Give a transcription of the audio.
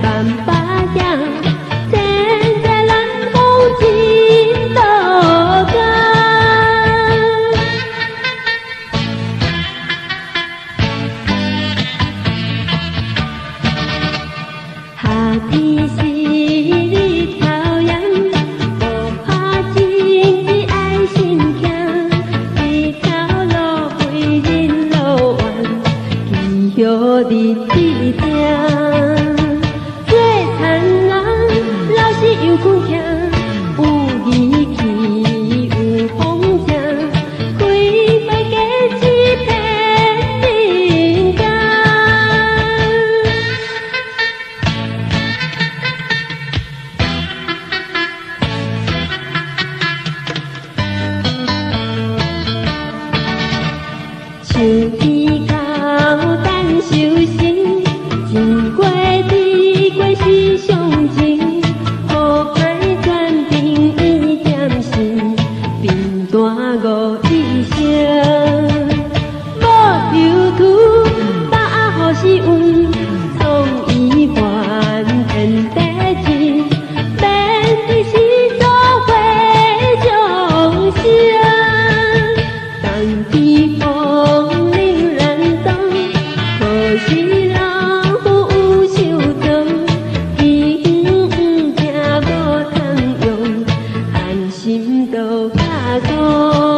干巴掌，站在南风尽头港。夏天是日头阳，不怕晴日爱心强，一条路为人路弯，祈福日志定。最残人老是又苦痛，有义气有风情，开卖价值骗人工。树枝高等修行，经过地过是上情，好歹全凭伊点心，平淡五一声。无油土，把好是运，创意还天地钱，免对是做会众生。当天风铃然动，可是老夫有手重，天不听无通用，安心都假讲。